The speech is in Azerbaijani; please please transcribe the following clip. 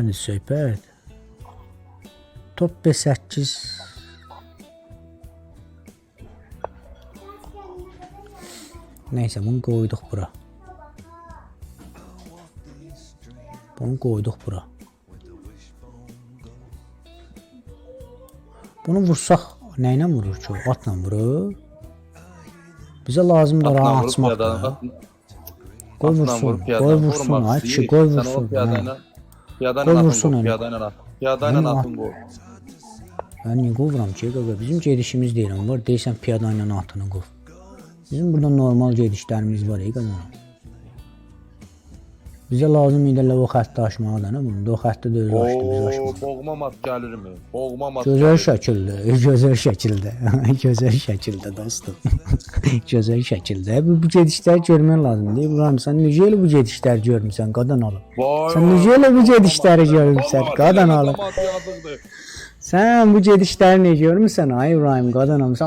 Nədir söhbət? Top B8. Neyse bunu koyduk bura. Bunu koyduk bura. Bunu vursak neyle vurur ki? Atla vurur. Bize lazım da rahat açmak da. Koy vursun. Koy vursun. Ay kişi koy vursun. Piyadayla Koy atın vursun gol. onu. Piyadayla atın gol. Ben niye kovuram ki? Bizim gedişimiz değil ama var. Deysən piyadayla atını kov. Bizim burada normal gedişlerimiz var. Bize lazım idi o xətti aşmağa da, nə bunu? O xətti də özü aşdı, biz aşmadı. Boğma mat gəlirmi? Boğma mat. Gözəl şəkildə, gözəl şəkildə, gözəl şəkildə dostum. Gözəl şəkildə. Bu gedişləri görmək lazımdır. İbrahim, sən necə elə bu gedişləri görmüsən, qadan alım. Sən necə elə bu gedişləri görmüsən, qadan alım. Sən bu gedişləri necə görmüsən, ay İbrahim, qadan alım.